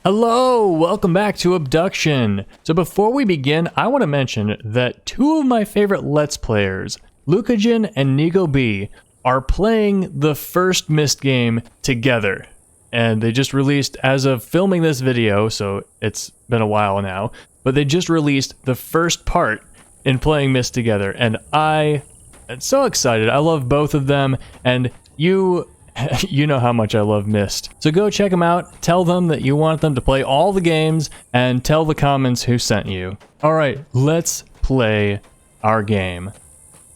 Hello, welcome back to Obduction. So before we begin, I want to mention that two of my favorite Let's Players, Lucagen and NigoB, are playing the first Myst game together. And they just released, as of filming this video, so it's been a while now, but they just released the first part in playing Myst together. And I am so excited. I love both of them, and you know how much I love Myst. So go check them out, tell them that you want them to play all the games, and tell the comments who sent you. Alright, let's play our game.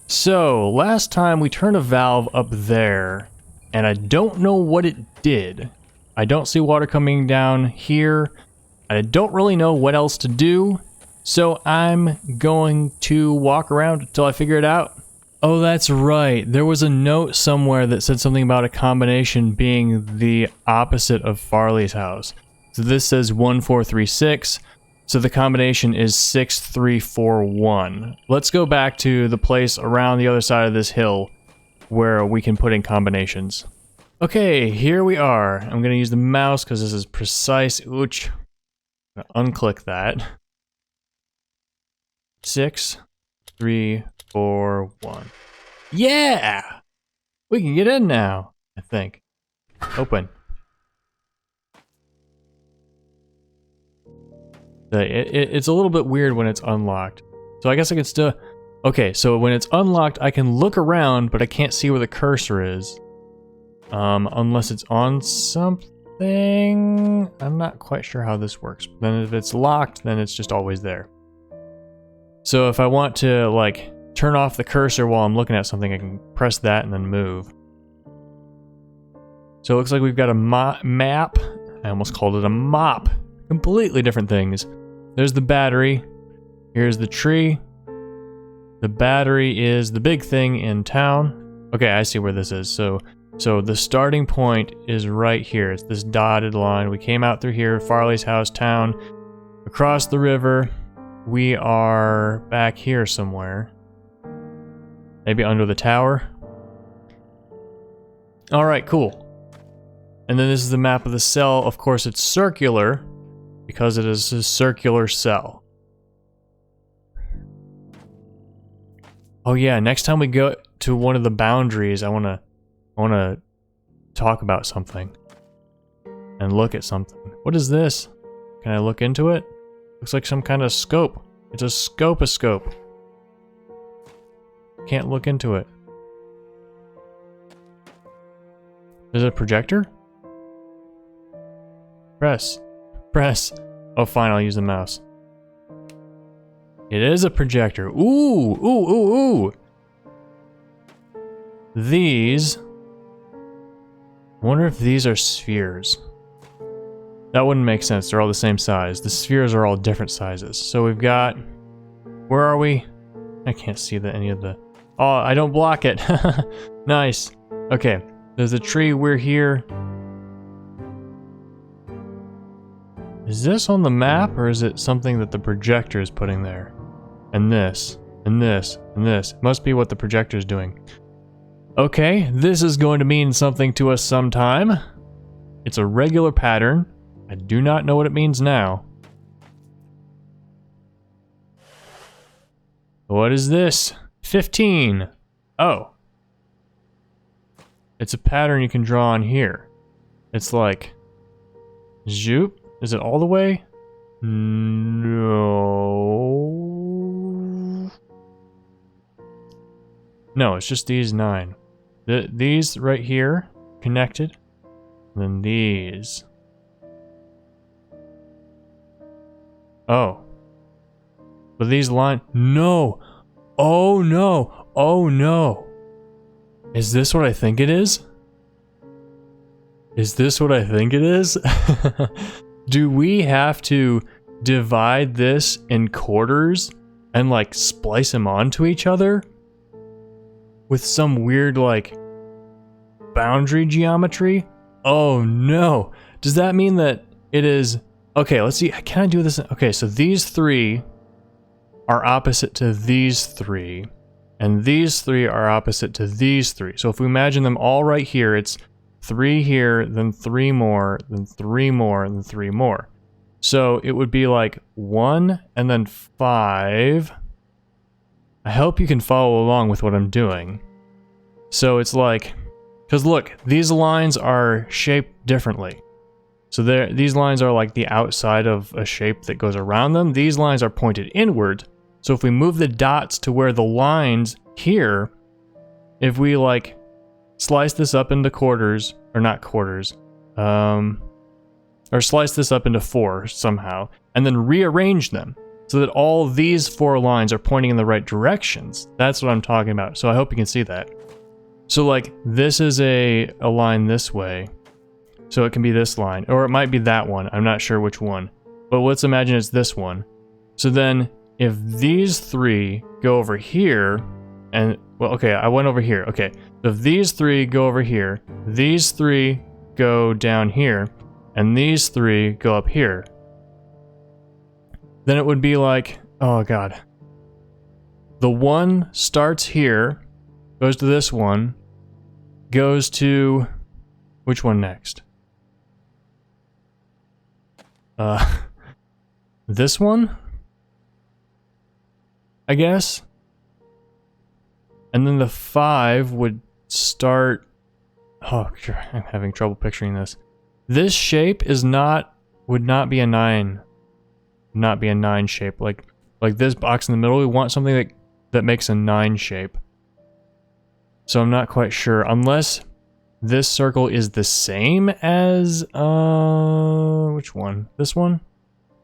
So, last time we turned a valve up there, and I don't know what it did. I don't see water coming down here. I don't really know what else to do, so I'm going to walk around until I figure it out. Oh, that's right. There was a note somewhere that said something about a combination being the opposite of Farley's house. So this says 1436. So the combination is 6341. Let's go back to the place around the other side of this hill where we can put in combinations. Okay, here we are. I'm going to use the mouse because this is precise. Ouch. I'm going to unclick that. 6, 3, 4, 1. Yeah! We can get in now, I think. Open. It's a little bit weird when it's unlocked. So I guess I can still... Okay, so when it's unlocked, I can look around, but I can't see where the cursor is. Unless it's on something... I'm not quite sure how this works. But then if it's locked, then it's just always there. So if I want to, like, turn off the cursor while I'm looking at something, I can press that and then move. So it looks like we've got a map. I almost called it a mop. Completely different things. There's the battery. Here's the tree. The battery is the big thing in town. Okay, I see where this is. So the starting point is right here. It's this dotted line. We came out through here, Farley's house, town, across the river. We are back here somewhere. Maybe under the tower. Alright, cool. And then this is the map of the cell. Of course, it's circular because it is a circular cell. Oh yeah, next time we go to one of the boundaries, I wanna talk about something. And look at something. What is this? Can I look into it? Looks like some kind of scope. It's a scoposcope. Can't look into it. Is it a projector? Press. Press. Oh, fine, I'll use the mouse. It is a projector. Ooh, ooh, ooh, ooh. These. I wonder if these are spheres. That wouldn't make sense. They're all the same size. The spheres are all different sizes. So we've got... Where are we? I can't see any of the... Oh, I don't block it. Nice. Okay. There's a tree. We're here. Is this on the map, or is it something that the projector is putting there? And this. And this. And this. Must be what the projector is doing. Okay. This is going to mean something to us sometime. It's a regular pattern. I do not know what it means now. What is this? 15. Oh. It's a pattern you can draw on here. It's like... Zoop? Is it all the way? No. No, it's just these 9. These right here, connected. And then these. Oh. But these no! Oh no! Oh no! Is this what I think it is? Is this what I think it is? Do we have to divide this in quarters and like splice them onto each other? With some weird like boundary geometry? Oh no! Does that mean that it is... Okay, let's see. Can I do this? Okay, so these 3 are opposite to these 3. And these 3 are opposite to these 3. So if we imagine them all right here, it's 3 here, then 3 more, then 3 more, and then 3 more. So it would be like 1 and then 5. I hope you can follow along with what I'm doing. So it's like, because look, these lines are shaped differently. So these lines are like the outside of a shape that goes around them. These lines are pointed inward. So if we move the dots to where the lines here, if we like slice this up into quarters, or not quarters, or slice this up into 4 somehow, and then rearrange them so that all these 4 lines are pointing in the right directions. That's what I'm talking about. So I hope you can see that. So like this is a line this way. So it can be this line, or it might be that one. I'm not sure which one. But let's imagine it's this one. So then if these 3 go over here, and, well, okay, I went over here. Okay, so if these 3 go over here, these 3 go down here, and these 3 go up here, then it would be like, oh god. The one starts here, goes to this one, goes to, which one next? This one? I guess? And then the 5 would start, oh, I'm having trouble picturing this. This shape is would not be a 9. Not be a 9 shape. Like this box in the middle, we want something that makes a 9 shape. So I'm not quite sure. Unless this circle is the same as, which one? This one?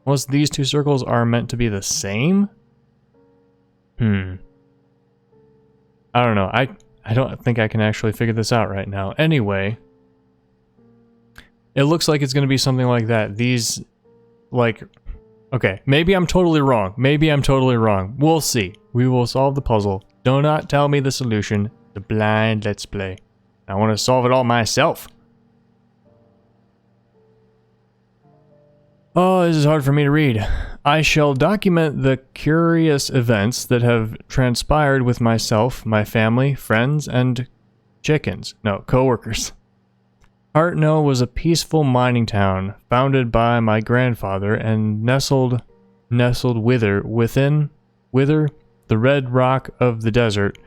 Unless these 2 circles are meant to be the same? I don't know. I don't think I can actually figure this out right now. Anyway, it looks like it's going to be something like that. These, like, okay, maybe I'm totally wrong. Maybe I'm totally wrong. We'll see. We will solve the puzzle. Do not tell me the solution. The blind let's play. I want to solve it all myself. Oh, this is hard for me to read. I shall document the curious events that have transpired with myself, my family, friends, and co-workers. Hartnell was a peaceful mining town founded by my grandfather and nestled within the red rock of the desert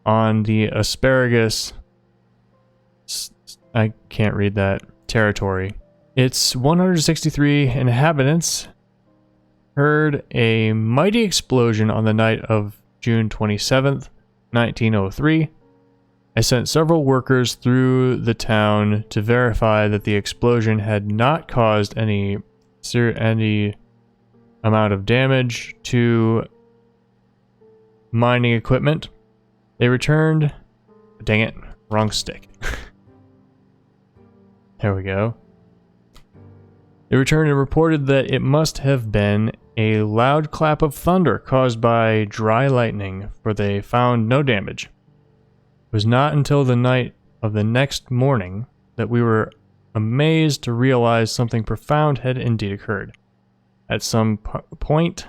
on the asparagus, I can't read that, territory. Its 163 inhabitants heard a mighty explosion on the night of June 27th, 1903. I sent several workers through the town to verify that the explosion had not caused any amount of damage to mining equipment. They returned... Dang it, wrong stick. There we go. They returned and reported that it must have been a loud clap of thunder caused by dry lightning, for they found no damage. It was not until the night of the next morning that we were amazed to realize something profound had indeed occurred. At some point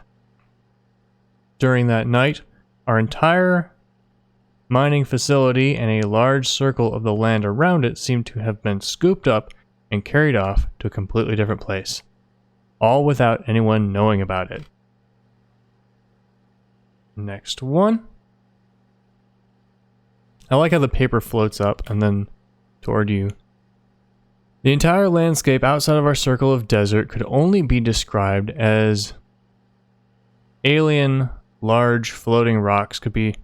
during that night, our entire mining facility and a large circle of the land around it seemed to have been scooped up and carried off to a completely different place, all without anyone knowing about it. Next one. I like how the paper floats up and then toward you. The entire landscape outside of our circle of desert could only be described as alien. Large floating rocks could be...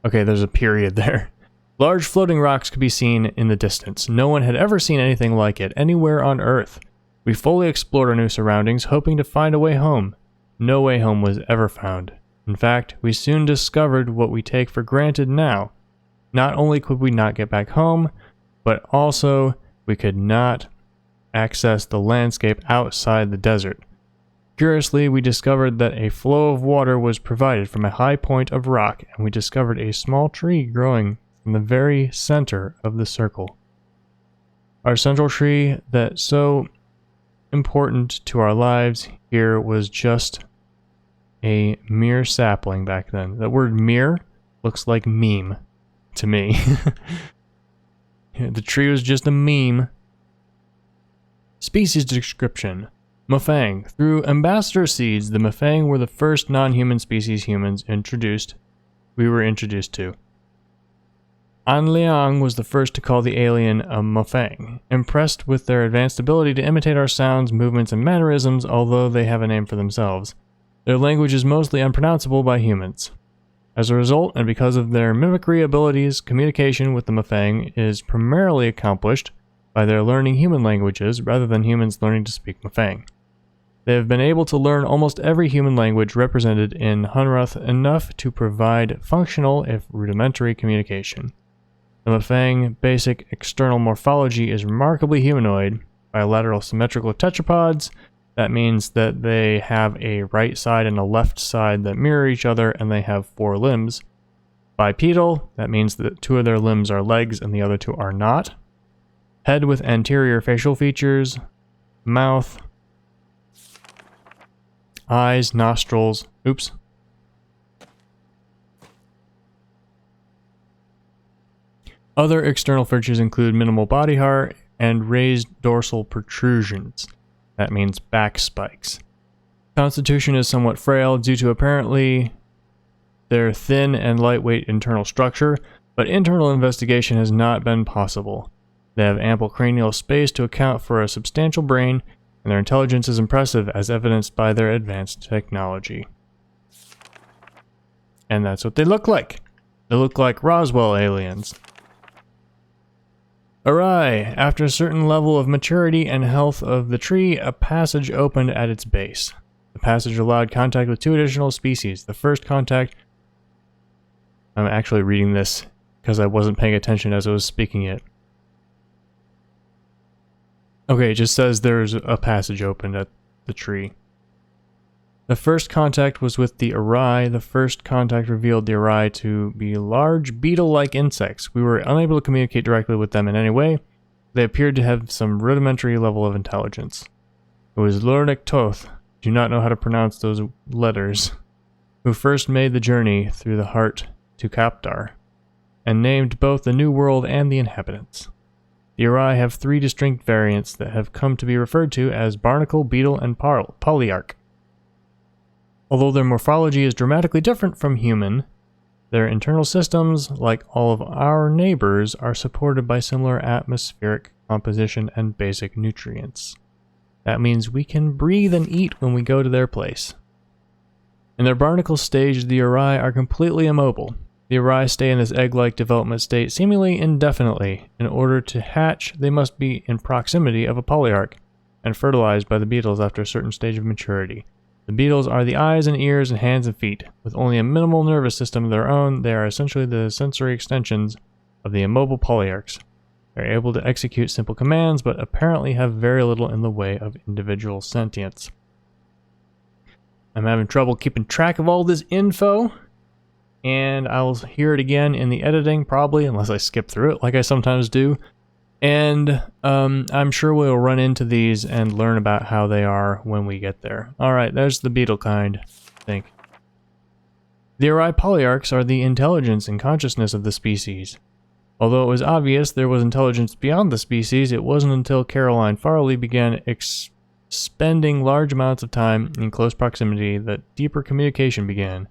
Okay, there's a period there. Large floating rocks could be seen in the distance. No one had ever seen anything like it anywhere on Earth. We fully explored our new surroundings, hoping to find a way home. No way home was ever found. In fact, we soon discovered what we take for granted now. Not only could we not get back home, but also we could not access the landscape outside the desert. Curiously, we discovered that a flow of water was provided from a high point of rock, and we discovered a small tree growing in the very center of the circle. Our central tree that so important to our lives here was just a mere sapling back then. That word mere looks like meme to me. The tree was just a meme. Species description. Mfang. Through ambassador seeds, the Mfang were the first non-human species humans we were introduced to. An Liang was the first to call the alien a Mfang, impressed with their advanced ability to imitate our sounds, movements, and mannerisms, although they have a name for themselves. Their language is mostly unpronounceable by humans. As a result, and because of their mimicry abilities, communication with the Mfang is primarily accomplished by their learning human languages rather than humans learning to speak Mfang. They have been able to learn almost every human language represented in Hunrath, enough to provide functional, if rudimentary, communication. The Mfang basic external morphology is remarkably humanoid. Bilateral symmetrical tetrapods. That means that they have a right side and a left side that mirror each other, and they have 4 limbs. Bipedal. That means that 2 of their limbs are legs and the other 2 are not. Head with anterior facial features. Mouth. Eyes, nostrils. Oops. Other external features include minimal body hair and raised dorsal protrusions. That means back spikes. Constitution is somewhat frail due to apparently their thin and lightweight internal structure, but internal investigation has not been possible. They have ample cranial space to account for a substantial brain, and their intelligence is impressive as evidenced by their advanced technology. And that's what they look like. They look like Roswell aliens. Arai. After a certain level of maturity and health of the tree, a passage opened at its base. The passage allowed contact with 2 additional species. The first contact... I'm actually reading this because I wasn't paying attention as I was speaking it. Okay, it just says there's a passage opened at the tree. The first contact was with the Arai. The first contact revealed the Arai to be large beetle-like insects. We were unable to communicate directly with them in any way. They appeared to have some rudimentary level of intelligence. It was Lurnik Toth, do not know how to pronounce those letters, who first made the journey through the heart to Kaptar, and named both the New World and the inhabitants. The Arai have 3 distinct variants that have come to be referred to as Barnacle, Beetle, and Polyarc. Although their morphology is dramatically different from human, their internal systems, like all of our neighbors, are supported by similar atmospheric composition and basic nutrients. That means we can breathe and eat when we go to their place. In their barnacle stage, the Arai are completely immobile. The Arai stay in this egg-like development state seemingly indefinitely. In order to hatch, they must be in proximity of a polyarch and fertilized by the beetles after a certain stage of maturity. The beetles are the eyes and ears and hands and feet. With only a minimal nervous system of their own, they are essentially the sensory extensions of the immobile polyarchs. They are able to execute simple commands, but apparently have very little in the way of individual sentience. I'm having trouble keeping track of all this info, and I'll hear it again in the editing, probably, unless I skip through it like I sometimes do. And I'm sure we'll run into these and learn about how they are when we get there. Alright, there's the beetle kind, I think. The Arai polyarchs are the intelligence and consciousness of the species. Although it was obvious there was intelligence beyond the species, it wasn't until Caroline Farley began spending large amounts of time in close proximity that deeper communication began.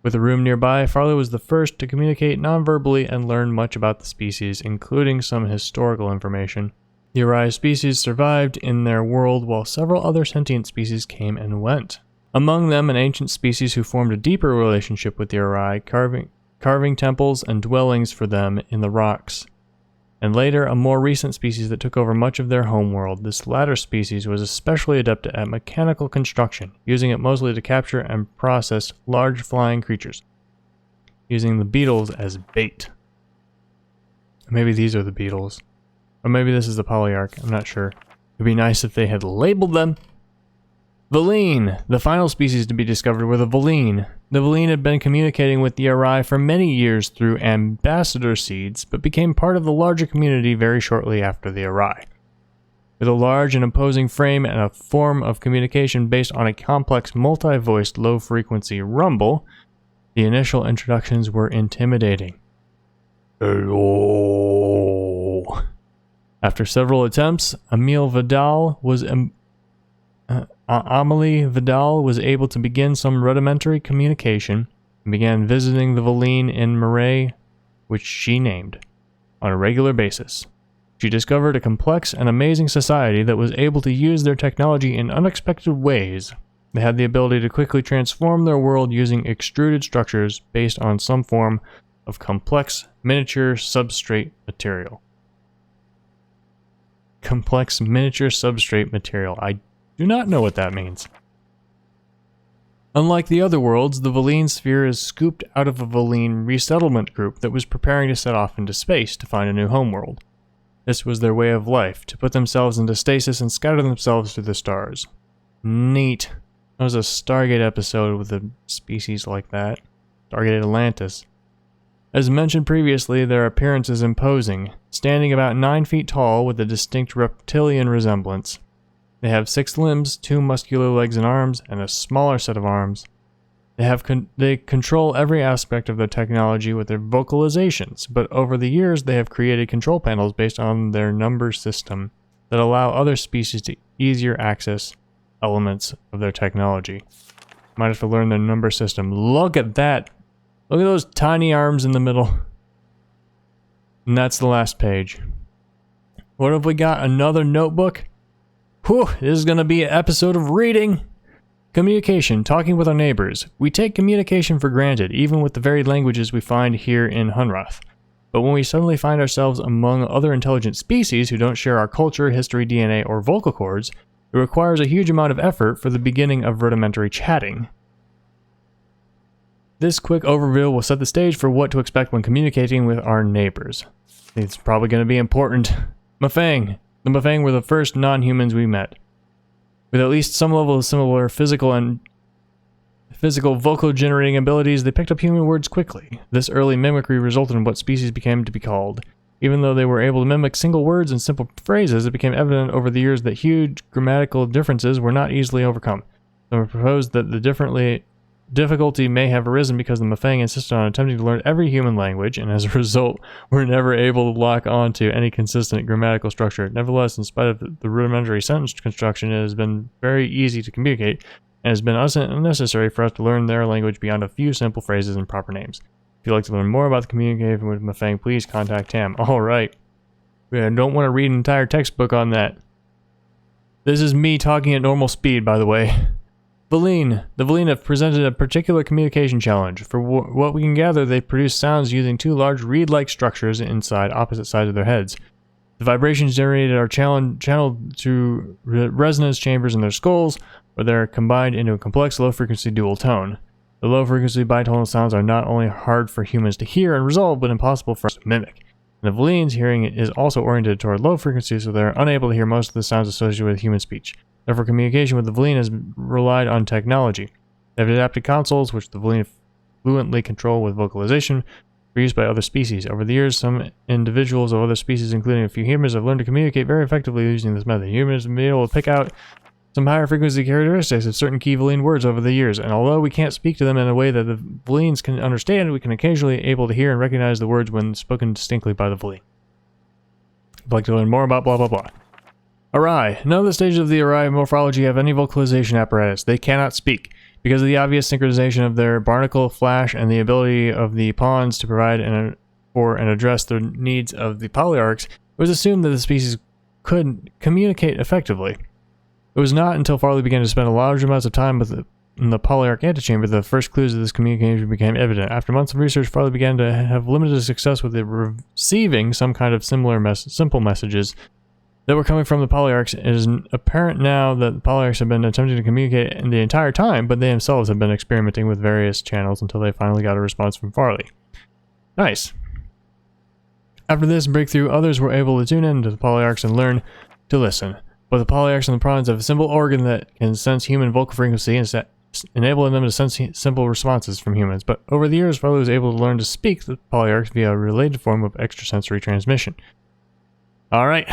With a room nearby, Farley was the first to communicate non-verbally and learn much about the species, including some historical information. The Arai species survived in their world while several other sentient species came and went. Among them, an ancient species who formed a deeper relationship with the Arai, carving temples and dwellings for them in the rocks. And later, a more recent species that took over much of their homeworld. This latter species was especially adept at mechanical construction, using it mostly to capture and process large flying creatures, using the beetles as bait. Maybe these are the beetles. Or maybe this is the polyarch, I'm not sure. It would be nice if they had labeled them. Valine. The final species to be discovered were the Valine. The Valine had been communicating with the Arai for many years through ambassador seeds, but became part of the larger community very shortly after the Arai. With a large and imposing frame and a form of communication based on a complex multi-voiced low-frequency rumble, the initial introductions were intimidating. Hello. After several attempts, Emile Vidal was Amelie Vidal was able to begin some rudimentary communication and began visiting the Valine in Marais, which she named, on a regular basis. She discovered a complex and amazing society that was able to use their technology in unexpected ways. They had the ability to quickly transform their world using extruded structures based on some form of complex miniature substrate material. Complex miniature substrate material. I do not know what that means. Unlike the other worlds, the Valine sphere is scooped out of a Valine resettlement group that was preparing to set off into space to find a new homeworld. This was their way of life, to put themselves into stasis and scatter themselves through the stars. Neat. That was a Stargate episode with a species like that. Stargate Atlantis. As mentioned previously, their appearance is imposing, standing about 9 feet tall with a distinct reptilian resemblance. They have 6 limbs, 2 muscular legs and arms, and a smaller set of arms. They control every aspect of their technology with their vocalizations, but over the years they have created control panels based on their number system that allow other species to easier access elements of their technology. Might have to learn their number system. Look at that! Look at those tiny arms in the middle. And that's the last page. What have we got? Another notebook? Whew, this is going to be an episode of reading. Communication, talking with our neighbors. We take communication for granted, even with the varied languages we find here in Hunrath. But when we suddenly find ourselves among other intelligent species who don't share our culture, history, DNA, or vocal cords, it requires a huge amount of effort for the beginning of rudimentary chatting. This quick overview will set the stage for what to expect when communicating with our neighbors. It's probably going to be important. Mfang. The Mfang were the first non-humans we met. With at least some level of similar physical vocal generating abilities, they picked up human words quickly. This early mimicry resulted in what species became to be called. Even though they were able to mimic single words and simple phrases, it became evident over the years that huge grammatical differences were not easily overcome. Some proposed that the difficulty may have arisen because the Mfang insisted on attempting to learn every human language, and as a result, were never able to lock on to any consistent grammatical structure. Nevertheless, in spite of the rudimentary sentence construction, it has been very easy to communicate, and has been unnecessary for us to learn their language beyond a few simple phrases and proper names. If you'd like to learn more about the communication with Mfang, please contact Tam. Alright. I don't want to read an entire textbook on that. This is me talking at normal speed, by the way. Valine. The Valine have presented a particular communication challenge. For what we can gather, they produce sounds using 2 large reed-like structures inside opposite sides of their heads. The vibrations generated are channeled through resonance chambers in their skulls, where they're combined into a complex low-frequency dual tone. The low-frequency bitonal sounds are not only hard for humans to hear and resolve, but impossible for us to mimic. And the Valine's hearing is also oriented toward low frequency, so they're unable to hear most of the sounds associated with human speech. Therefore, communication with the Valine has relied on technology. They have adapted consoles, which the Valine fluently control with vocalization, for use by other species. Over the years, some individuals of other species, including a few humans, have learned to communicate very effectively using this method. Humans have been able to pick out some higher frequency characteristics of certain key Valine words over the years, and although we can't speak to them in a way that the Valines can understand, we can occasionally able to hear and recognize the words when spoken distinctly by the Valine. I'd like to learn more about blah blah blah. Arai. None of the stages of the Arai morphology have any vocalization apparatus. They cannot speak. Because of the obvious synchronization of their barnacle flash and the ability of the pawns to provide and address the needs of the Polyarcs, it was assumed that the species could communicate effectively. It was not until Farley began to spend large amounts of time in the Polyarc antechamber that the first clues of this communication became evident. After months of research, Farley began to have limited success with receiving some kind of simple messages that were coming from the Polyarcs. It is apparent now that the Polyarcs have been attempting to communicate the entire time, but they themselves have been experimenting with various channels until they finally got a response from Farley. Nice. After this breakthrough, others were able to tune in to the Polyarcs and learn to listen. But the Polyarcs and the prawns have a simple organ that can sense human vocal frequency and enabling them to sense simple responses from humans. But over the years, Farley was able to learn to speak the Polyarcs via a related form of extrasensory transmission. Alright.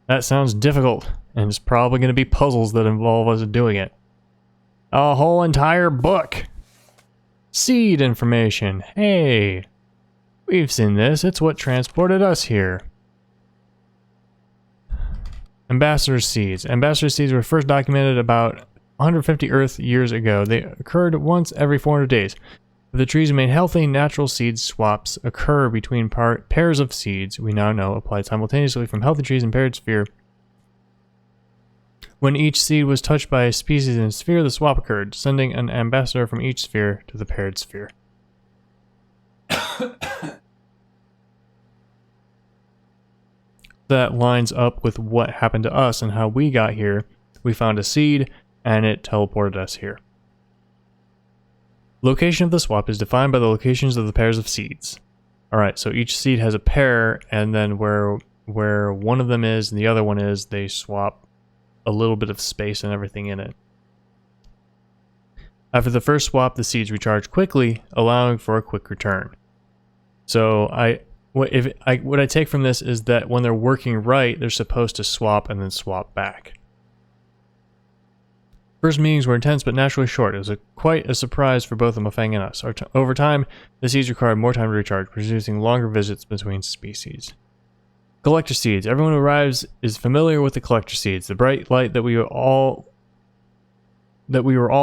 That sounds difficult, and it's probably going to be puzzles that involve us doing it. A whole entire book! Seed information. Hey! We've seen this. It's what transported us here. Ambassador seeds. Ambassador seeds were first documented about 150 Earth years ago. They occurred once every 400 days. If the trees remain healthy, natural seed swaps occur between pairs of seeds we now know applied simultaneously from healthy trees and paired sphere. When each seed was touched by a species in a sphere, the swap occurred, sending an ambassador from each sphere to the paired sphere. That lines up with what happened to us and how we got here. We found a seed, and it teleported us here. Location of the swap is defined by the locations of the pairs of seeds. Alright, so each seed has a pair, and then where one of them is and the other one is, they swap a little bit of space and everything in it. After the first swap, the seeds recharge quickly, allowing for a quick return. So what I take from this is that when they're working right, they're supposed to swap and then swap back. First meetings were intense but naturally short. It was quite a surprise for both the Mfang and us. Over time, the seeds required more time to recharge, producing longer visits between species. Collector seeds. Everyone who arrives is familiar with the collector seeds, the bright light that we were all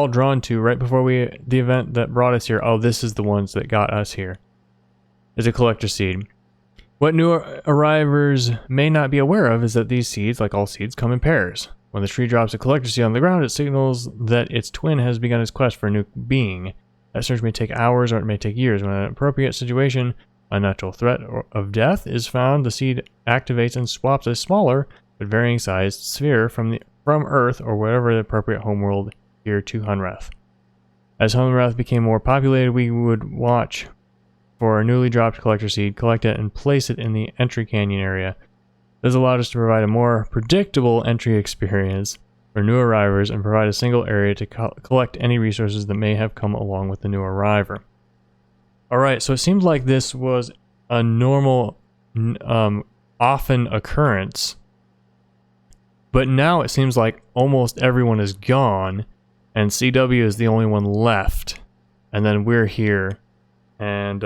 drawn to right before the event that brought us here. Oh, this is the ones that got us here. Is a collector seed. What new arrivers may not be aware of is that these seeds, like all seeds, come in pairs. When the tree drops a collector seed on the ground, it signals that its twin has begun its quest for a new being. That search may take hours or it may take years. When an appropriate situation, a natural threat of death, is found, the seed activates and swaps a smaller but varying sized sphere from Earth or whatever the appropriate homeworld here to Hunrath. As Hunrath became more populated, we would watch for a newly dropped collector seed, collect it, and place it in the entry canyon area. This allowed us to provide a more predictable entry experience for new arrivers and provide a single area to collect any resources that may have come along with the new arriver. Alright, so it seems like this was a normal, often occurrence, but now it seems like almost everyone is gone, and CW is the only one left, and then we're here. And,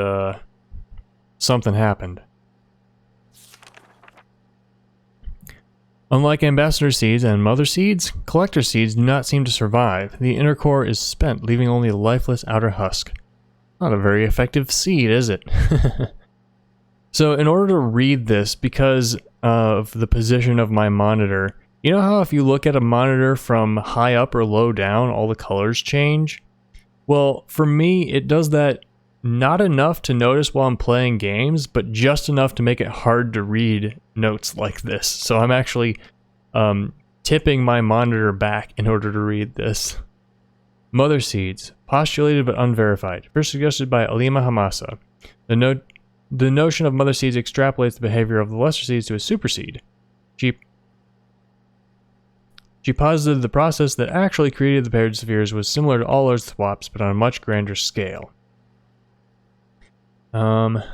something happened. Unlike ambassador seeds and mother seeds, collector seeds do not seem to survive. The inner core is spent, leaving only a lifeless outer husk. Not a very effective seed, is it? So in order to read this, because of the position of my monitor, you know how if you look at a monitor from high up or low down, all the colors change? Well, for me, it does that not enough to notice while I'm playing games, but just enough to make it hard to read notes like this. So I'm actually tipping my monitor back in order to read this. Mother seeds, postulated but unverified. First suggested by Alima Hamasa. The notion of mother seeds extrapolates the behavior of the lesser seeds to a superseed. She posited the process that actually created the paired spheres was similar to all Earth swaps, but on a much grander scale. Not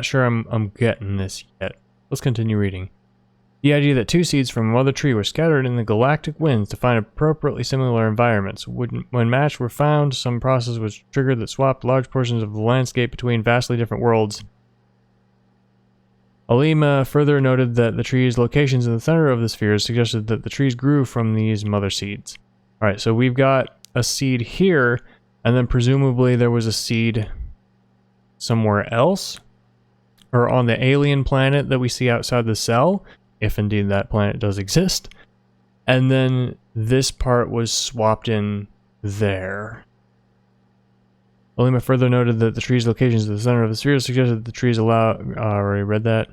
sure I'm getting this yet. Let's continue reading. The idea that two seeds from a mother tree were scattered in the galactic winds to find appropriately similar environments. When matched were found, some process was triggered that swapped large portions of the landscape between vastly different worlds. Alima further noted that the trees' locations in the center of the spheres suggested that the trees grew from these mother seeds. Alright, so we've got a seed here, and then presumably there was a seed somewhere else? Or on the alien planet that we see outside the cell, if indeed that planet does exist. And then this part was swapped in there. Alima further noted that the trees' locations at the center of the sphere suggested that the trees allow... I already read that.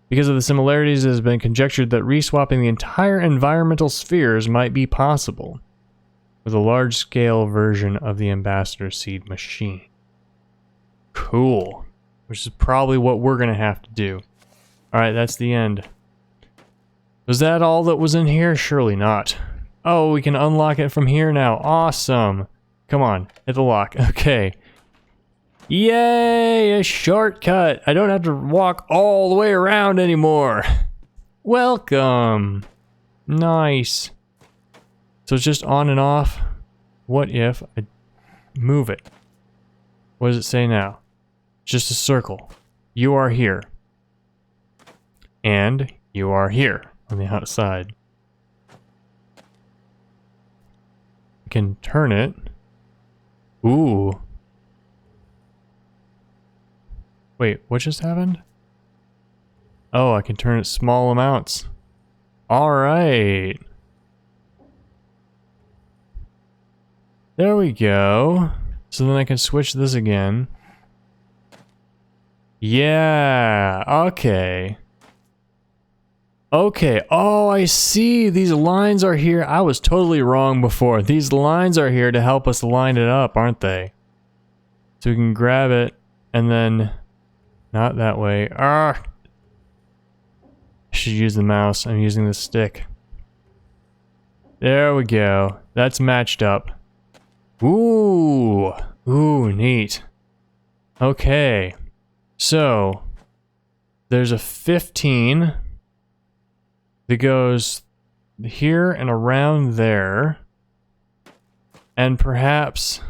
Because of the similarities, it has been conjectured that reswapping the entire environmental spheres might be possible with a large-scale version of the ambassador seed machine. Cool. Which is probably what we're going to have to do. Alright, that's the end. Was that all that was in here? Surely not. Oh, we can unlock it from here now. Awesome. Come on, hit the lock. Okay. Yay, a shortcut. I don't have to walk all the way around anymore. Welcome. Nice. So it's just on and off. What if I move it? What does it say now? Just a circle. You are here. And you are here on the outside. You can turn it. Ooh. Wait, what just happened? Oh, I can turn it small amounts. Alright. There we go. So then I can switch this again. Yeah, okay. Okay, oh, I see. These lines are here. I was totally wrong before. These lines are here to help us line it up, aren't they? So we can grab it and then... Not that way. Ah! I should use the mouse. I'm using the stick. There we go. That's matched up. Ooh! Ooh, neat. Okay. So, there's a 15 that goes here and around there. And perhaps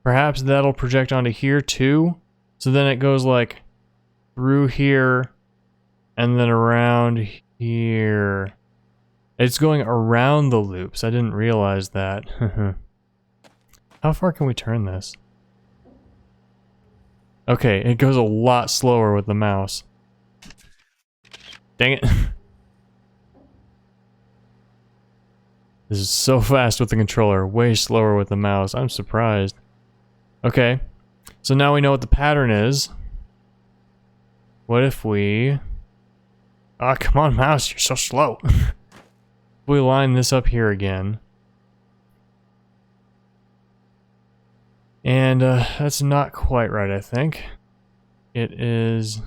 that'll project onto here too. So then it goes like through here and then around here. It's going around the loops. I didn't realize that. How far can we turn this? Okay, it goes a lot slower with the mouse. Dang it. This is so fast with the controller, way slower with the mouse. I'm surprised. Okay, so now we know what the pattern is. What if we... Ah, come on, mouse, you're so slow. We line this up here again. And that's not quite right, I think. It is...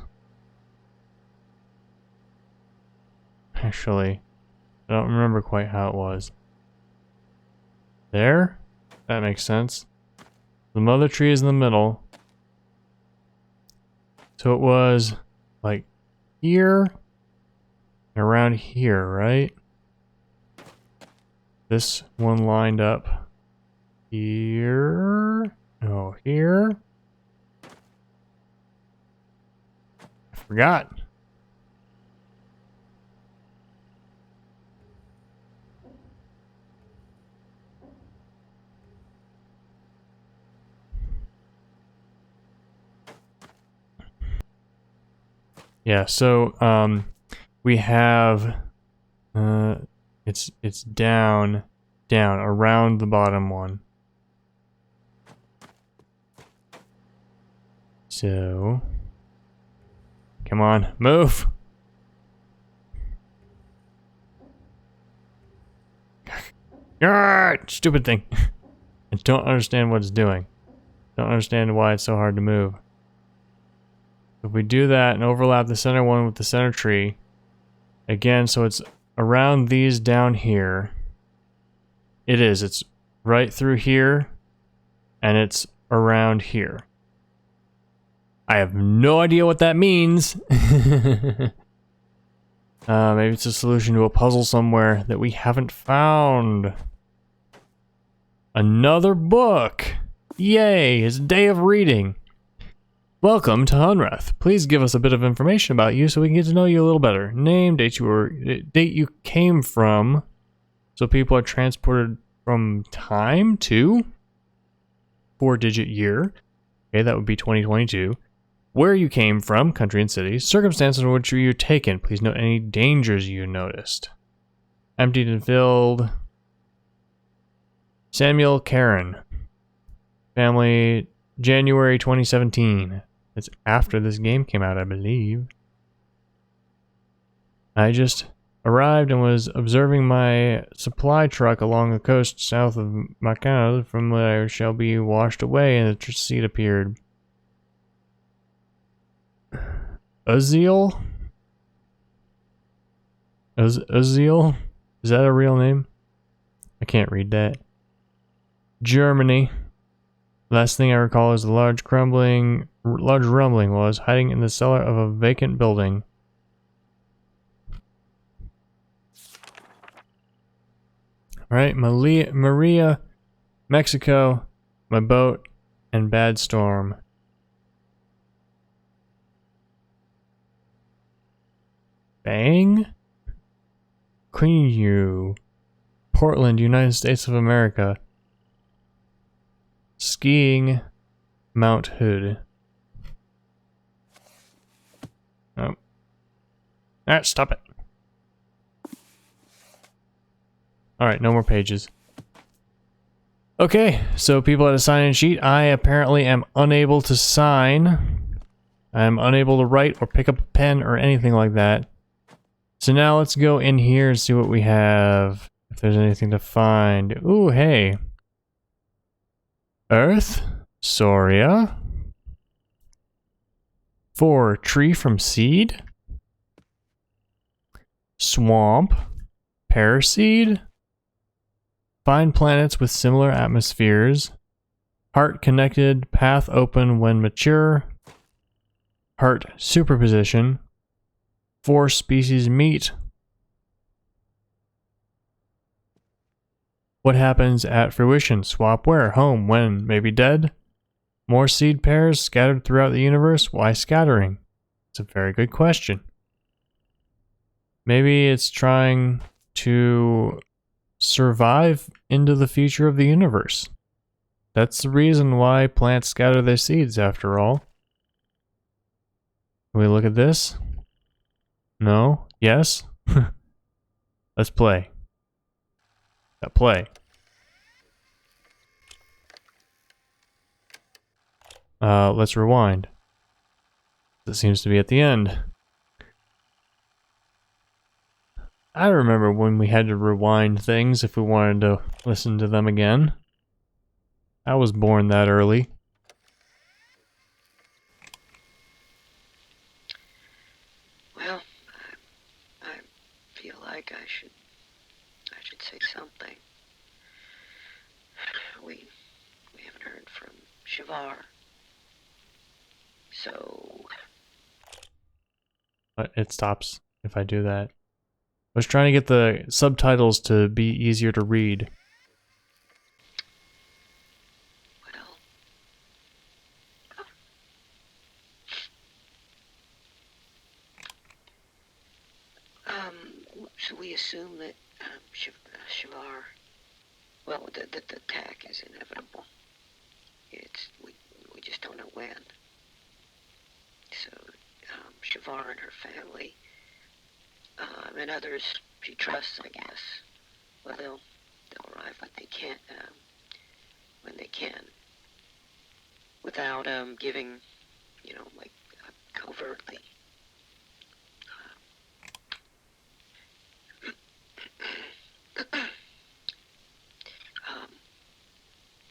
Actually, I don't remember quite how it was. There? That makes sense. The mother tree is in the middle. So it was like here and around here, right? This one lined up here. Oh, here. I forgot. Yeah, so we have it's down around the bottom one. So come on, move. Stupid thing. I don't understand what it's doing. Don't understand why it's so hard to move. If we do that and overlap the center one with the center tree, again, so it's around these down here. It's right through here, and it's around here. I have no idea what that means. Maybe it's a solution to a puzzle somewhere that we haven't found. Another book! Yay, it's a day of reading. Welcome to Hunrath. Please give us a bit of information about you so we can get to know you a little better. Name, date you came from, so people are transported from time to 4-digit year. Okay, that would be 2022. Where you came from, country and city. Circumstances in which you were taken. Please note any dangers you noticed. Emptied and filled. Samuel Karen. Family, January 2017. It's after this game came out, I believe. I just arrived and was observing my supply truck along the coast south of Macao, from where I shall be washed away, and the seat appeared. Uziel? Uziel? Is that a real name? I can't read that. Germany. Last thing I recall is the large rumbling was hiding in the cellar of a vacant building. Alright, Maria, Mexico. My boat and Bad Storm. Bang? Queen, Portland, United States of America. Skiing, Mount Hood. Oh. Alright, stop it. Alright, no more pages. Okay, so people at a sign-in sheet. I apparently am unable to sign. I am unable to write or pick up a pen or anything like that. So now let's go in here and see what we have. If there's anything to find. Ooh, hey. Earth. Soria. 4. Tree from seed. Swamp. Pear seed. Find planets with similar atmospheres. Heart connected. Path open when mature. Heart superposition. 4 species meet. What happens at fruition? Swap where? Home. When? Maybe dead? More seed pairs scattered throughout the universe? Why scattering? It's a very good question. Maybe it's trying to survive into the future of the universe. That's the reason why plants scatter their seeds, after all. Can we look at this? No? Yes? Let's play. Play. Let's rewind. That seems to be at the end. I remember when we had to rewind things if we wanted to listen to them again. I was born that early. Well, I feel like I should say something. We haven't heard from Shavar. So It stops if I do that. I was trying to get the subtitles to be easier to read. So we assume that Shavar, well, the attack is inevitable. We just don't know when. So Shavar and her family, and others she trusts, I guess. Well, they'll arrive when they can, without giving, like covertly.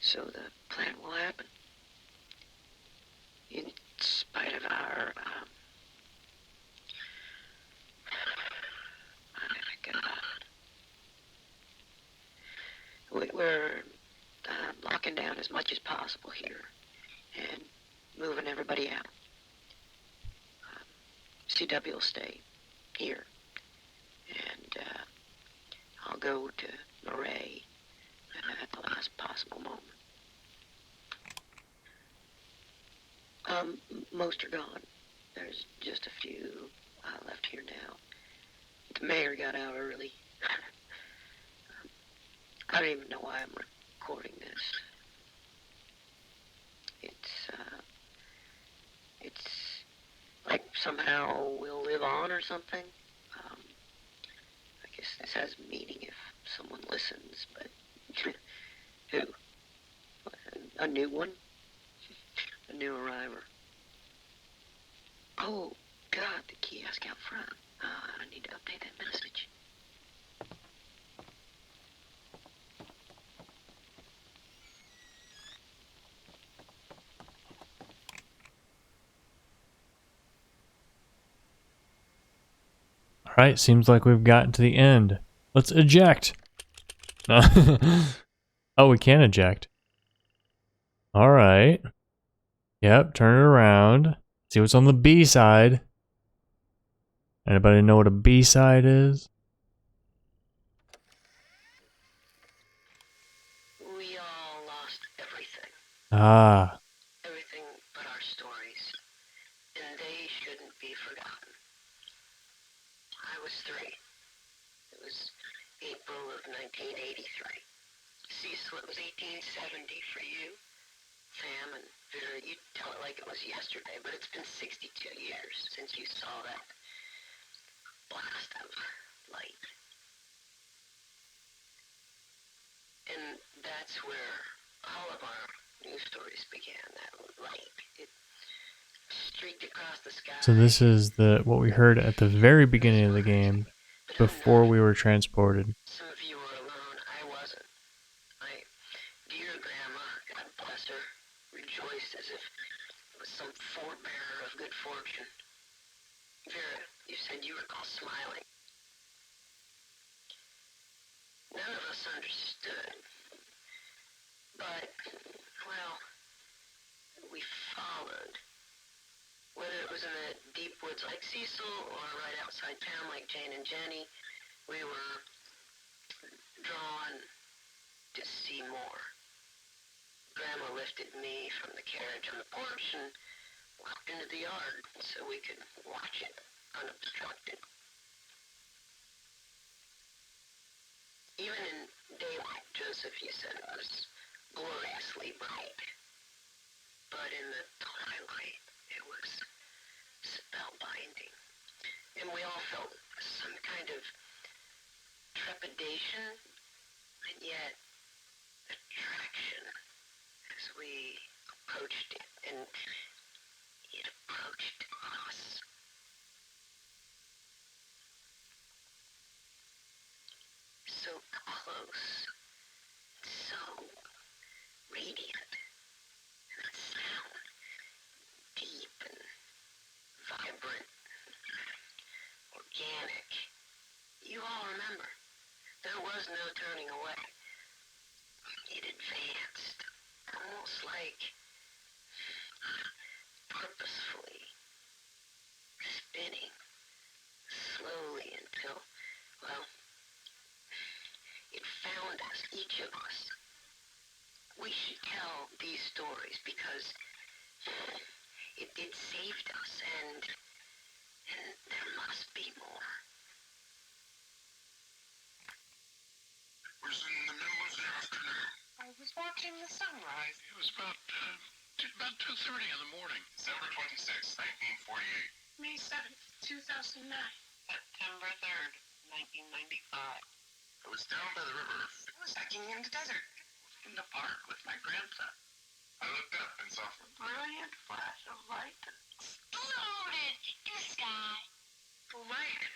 So the plan will happen, in spite of our, we're locking down as much as possible here, and moving everybody out. CW will stay here, and I'll go to Arai at the last possible moment. Most are gone. There's just a few left here now. The mayor got out early. I don't even know why I'm recording this. It's like somehow we'll live on or something. I guess this has meaning if someone listens, but who? A new one? A new arriver. Oh, God, the kiosk out front. I need to update that message. Alright, seems like we've gotten to the end. Let's eject. Oh, we can eject. Alright. Yep, turn it around. See what's on the B side. Anybody know what a B side is? We all lost everything. Ah, shouldn't be forgotten. I was 3. It was April of 1983. Cecil, it was 1870 for you. Sam and Vera, you tell it like it was yesterday, but it's been 62 years since you saw that blast of light. And that's where all of our news stories began, that light. It streaked across the sky. So this is what we heard at the very beginning of the game, before we were transported. Some of you were alone. I wasn't. My dear grandma, God bless her, rejoiced as if it was some forebearer of good fortune. Vera, you said you recall smiling. None of us understood. But, well, we followed. Whether it was in the deep woods like Cecil or right outside town like Jane and Jenny, we were drawn to see more. Grandma lifted me from the carriage on the porch and walked into the yard so we could watch it unobstructed. Even in daylight, Joseph, you said it was gloriously bright. But in the twilight, it was spellbinding. And we all felt some kind of trepidation and yet attraction as we approached it, and it approached us. So close, so radiant, and that sound, deep and vibrant, organic. You all remember, there was no turning away. It advanced, almost like purposefully, spinning slowly until, well, it found us, each of us. We should tell these stories because it saved us, and there must be more. It was in the middle of the afternoon. I was watching the sunrise. It was about 2:30 in the morning. December 26, 1948. May 7th, 2009. September 3rd, 1995. I was down by the river. I was hiking in the desert, in the park with my grandson. I looked up and saw a Brilliant flash of light that Exploded in the sky. the light it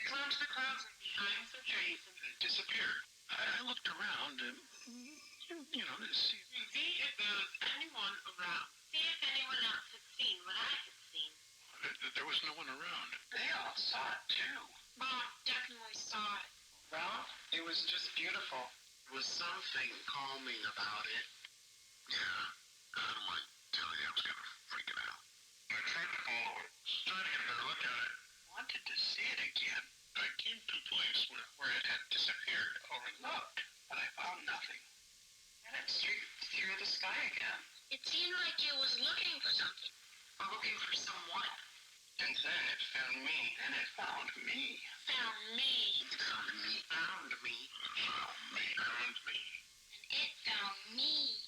flew into the clouds and behind some trees and it disappeared. I looked around and, to see. see if there was anyone around. See if anyone else had seen what I had seen. There was no one around. They all saw it too. Bob definitely saw it. Well, it was just beautiful. There was something calming about it. Yeah, I don't mind telling you, I was kind of freaking out. I tried to follow it, tried to get a better look at it. Wanted to see it again. I came to a place where it had disappeared. I looked, but I found nothing. And it streaked through the sky again. It seemed like it was looking for something. Or looking for someone. And then it found me. And it found me. Found me. Found me. Found me. Found me. Found me. And it found me.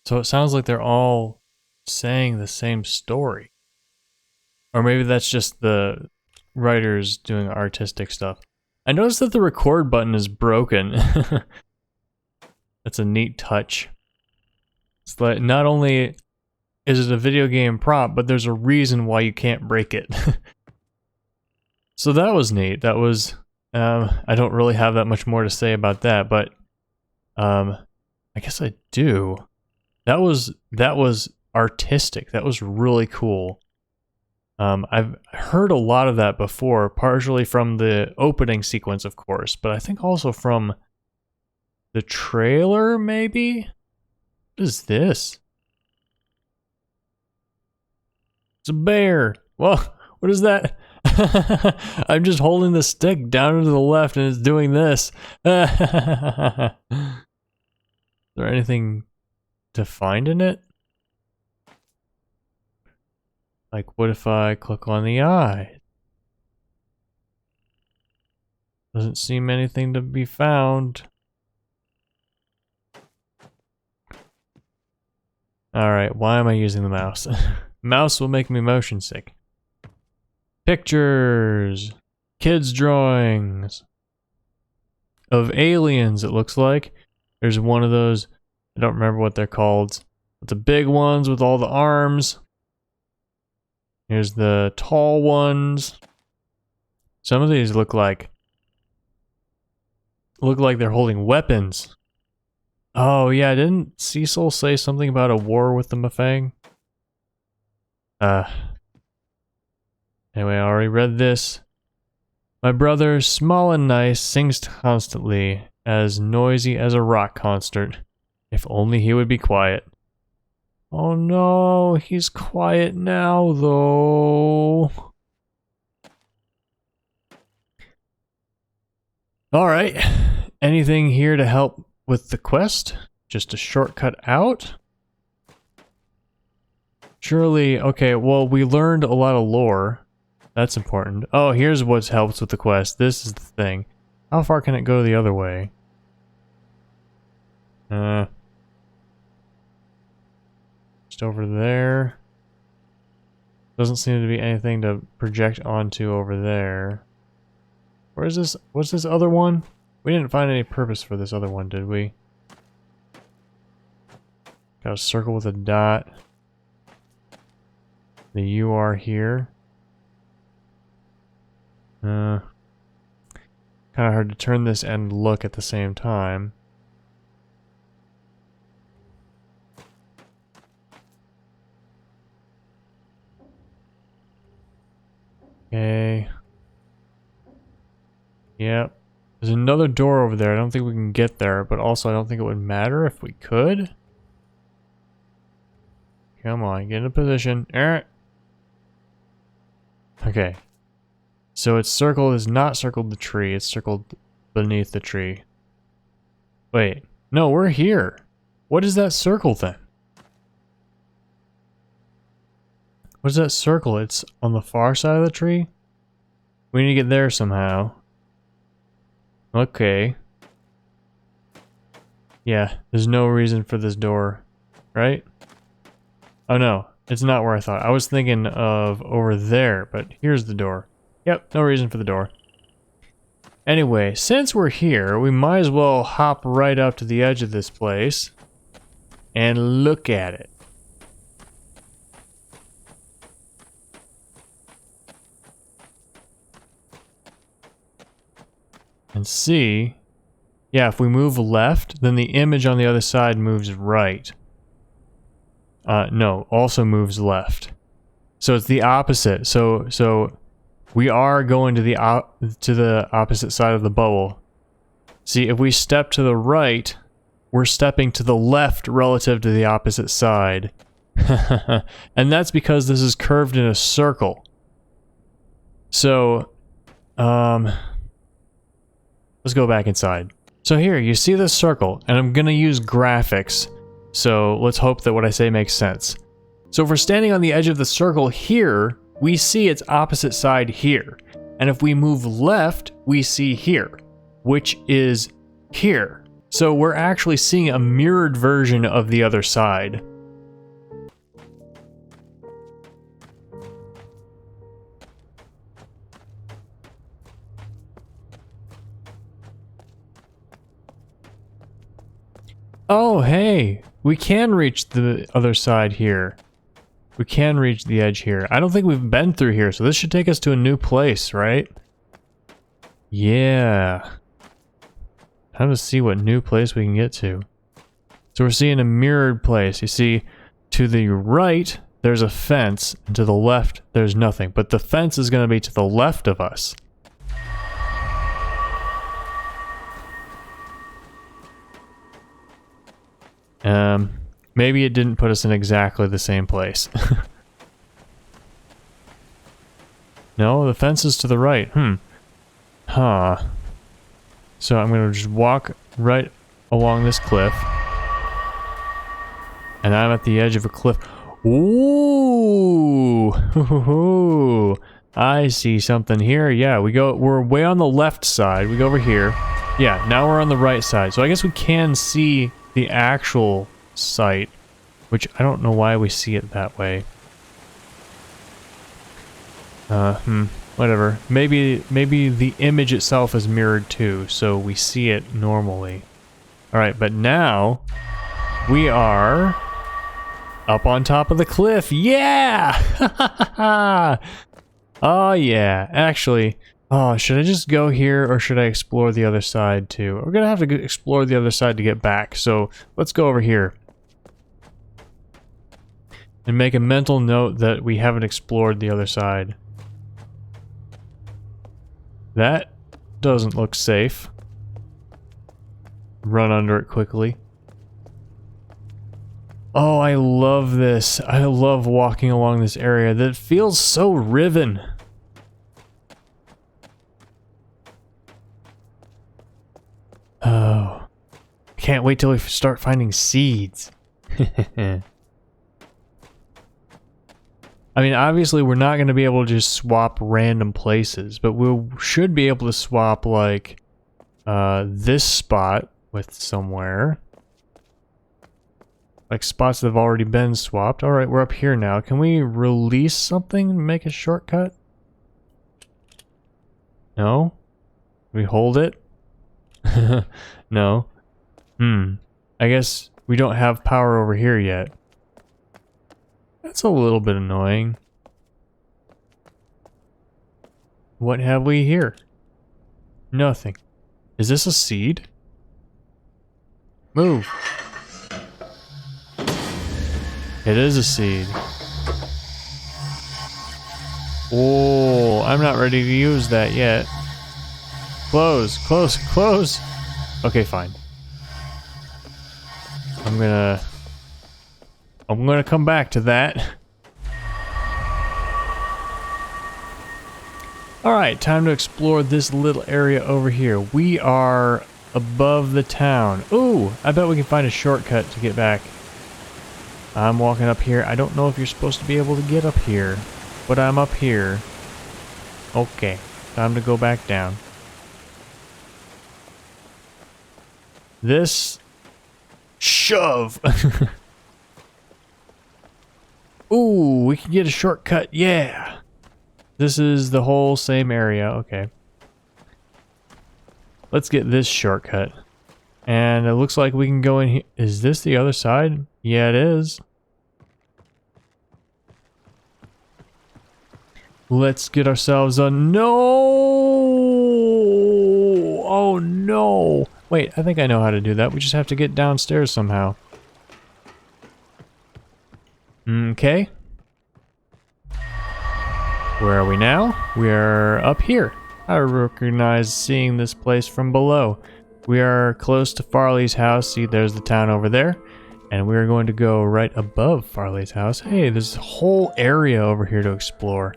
So it sounds like they're all saying the same story. Or maybe that's just the writers doing artistic stuff. I noticed that the record button is broken. That's a neat touch. It's like not only is it a video game prop, but there's a reason why you can't break it. So that was neat. That was I don't really have that much more to say about that, but I guess I do. That was artistic. That was really cool. I've heard a lot of that before, partially from the opening sequence, of course, but I think also from the trailer, maybe? What is this? It's a bear. Whoa, what is that? I'm just holding the stick down and to the left and it's doing this. Is there anything to find in it? Like, what if I click on the eye? Doesn't seem anything to be found. Alright, why am I using the mouse? Mouse will make me motion sick. Pictures. Kids' drawings. Of aliens, it looks like. There's one of those, I don't remember what they're called. But the big ones with all the arms. Here's the tall ones. Some of these look like they're holding weapons. Oh yeah, didn't Cecil say something about a war with the Mfang? Anyway, I already read this. My brother, small and nice, sings constantly, as noisy as a rock concert. If only he would be quiet. Oh no, he's quiet now though. Alright, anything here to help with the quest? Just a shortcut out? Surely, okay, well, we learned a lot of lore. That's important. Oh, here's what helps with the quest. This is the thing. How far can it go the other way? Just over there. Doesn't seem to be anything to project onto over there. Where is this? What's this other one? We didn't find any purpose for this other one, did we? Got a circle with a dot. The U are here. Kind of hard to turn this and look at the same time. Okay. Yep. There's another door over there. I don't think we can get there, but also I don't think it would matter if we could. Come on, get in a position. Okay. So its circle is not circled the tree, it's circled beneath the tree. Wait, no, we're here. What is that circle then? What is that circle? It's on the far side of the tree? We need to get there somehow. Okay. Yeah, there's no reason for this door, right? Oh no, it's not where I thought. I was thinking of over there, but here's the door. Yep, no reason for the door. Anyway, since we're here, we might as well hop right up to the edge of this place and look at it. And see, yeah, if we move left, then the image on the other side moves right. No, also moves left. So it's the opposite. So we are going to the opposite side of the bubble. See, if we step to the right, we're stepping to the left relative to the opposite side. And that's because this is curved in a circle. So, let's go back inside. So here, you see this circle, and I'm gonna use graphics. So let's hope that what I say makes sense. So if we're standing on the edge of the circle here, we see its opposite side here. And if we move left, we see here, which is here. So we're actually seeing a mirrored version of the other side. Oh, hey, we can reach the other side here. We can reach the edge here. I don't think we've been through here, so this should take us to a new place, right? Yeah. Time to see what new place we can get to. So we're seeing a mirrored place. You see, to the right, there's a fence, and to the left, there's nothing. But the fence is going to be to the left of us. Maybe it didn't put us in exactly the same place. No, the fence is to the right. Huh. So I'm gonna just walk right along this cliff. And I'm at the edge of a cliff. Ooh. I see something here. Yeah, we're way on the left side. We go over here. Yeah, now we're on the right side. So I guess we can see the actual site, which I don't know why we see it that way. Whatever. Maybe the image itself is mirrored too, so we see it normally. Alright, but now we are up on top of the cliff. Yeah! Oh yeah. Actually, should I just go here or should I explore the other side too? We're gonna have to explore the other side to get back, so let's go over here. And make a mental note that we haven't explored the other side. That doesn't look safe. Run under it quickly. Oh, I love this. I love walking along this area. That feels so Riven. Oh. I can't wait till we start finding seeds. I mean, obviously we're not going to be able to just swap random places, but we should be able to swap, like, this spot with somewhere. Like spots that have already been swapped. Alright, we're up here now. Can we release something and make a shortcut? No? We hold it? No. I guess we don't have power over here yet. That's a little bit annoying. What have we here? Nothing. Is this a seed? Move. It is a seed. Oh, I'm not ready to use that yet. Close, close, close. Okay, fine. I'm gonna come back to that. Alright, time to explore this little area over here. We are above the town. Ooh, I bet we can find a shortcut to get back. I'm walking up here. I don't know if you're supposed to be able to get up here, but I'm up here. Okay, time to go back down. This... shove! Ooh, we can get a shortcut, yeah! This is the whole same area, okay. Let's get this shortcut. And it looks like we can go in here. Is this the other side? Yeah, it is. Let's get ourselves a... No! Oh, no! Wait, I think I know how to do that. We just have to get downstairs somehow. Okay. Where are we now? We are up here. I recognize seeing this place from below. We are close to Farley's house. See, there's the town over there. And we're going to go right above Farley's house. Hey, there's a whole area over here to explore.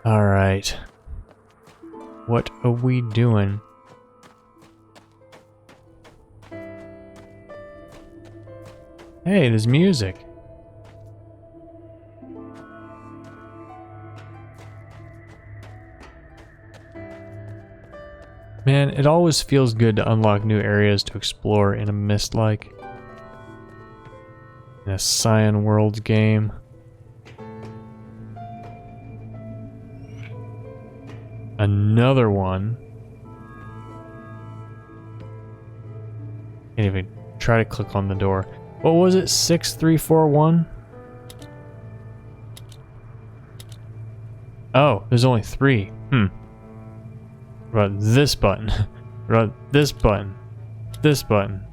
Alright. What are we doing? Hey, there's music. Man, it always feels good to unlock new areas to explore in a Myst-like. In a Cyan Worlds game. Another one. Can't even try to click on the door. What was it? 6341? Oh, there's only 3. What about this button? What about this button? This button.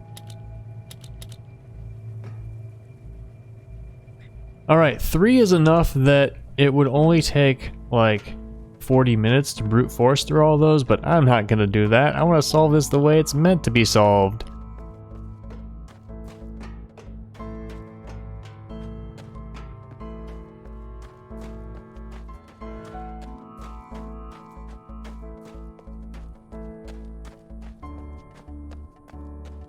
Alright, 3 is enough that it would only take, like, 40 minutes to brute force through all those, but I'm not gonna do that. I want to solve this the way it's meant to be solved.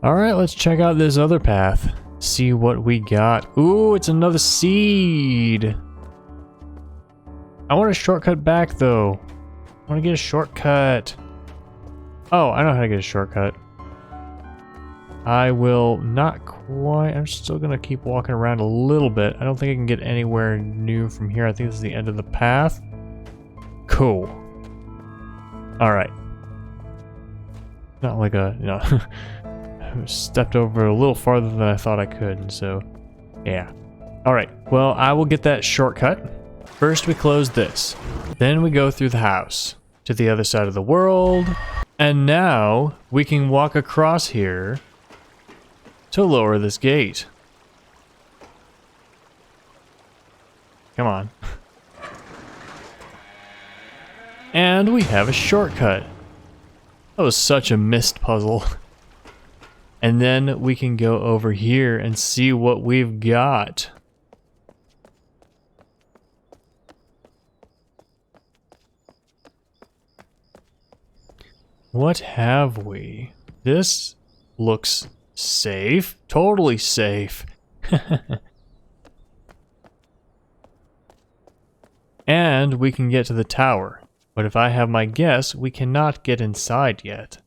Alright, let's check out this other path. see what we got. Ooh, it's another seed. I want a shortcut back though. I want to get a shortcut. Oh, I know how to get a shortcut. I will not quite. I'm still going to keep walking around a little bit. I don't think I can get anywhere new from here. I think this is the end of the path. Cool. Alright. Not like a, you know, I stepped over a little farther than I thought I could, and so, yeah. Alright, well, I will get that shortcut. First we close this. Then we go through the house to the other side of the world. And now we can walk across here to lower this gate. Come on. And we have a shortcut. That was such a Myst puzzle. And then we can go over here and see what we've got. What have we? This looks safe. Totally safe. And we can get to the tower. But if I have my guess, we cannot get inside yet.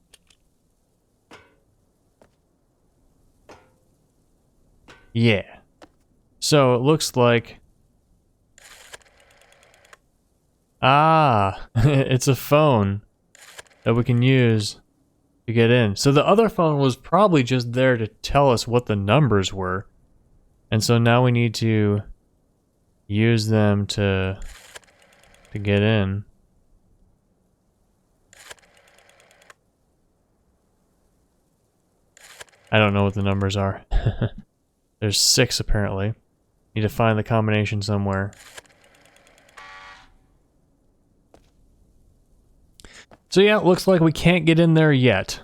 Yeah. So it looks like... Ah! It's a phone that we can use to get in. So the other phone was probably just there to tell us what the numbers were. And so now we need to use them to get in. I don't know what the numbers are. There's 6 apparently. Need to find the combination somewhere. So yeah, it looks like we can't get in there yet.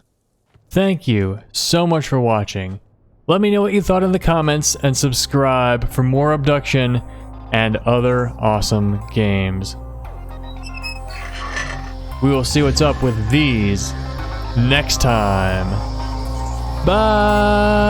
Thank you so much for watching. Let me know what you thought in the comments and subscribe for more Obduction and other awesome games. We will see what's up with these next time. Bye!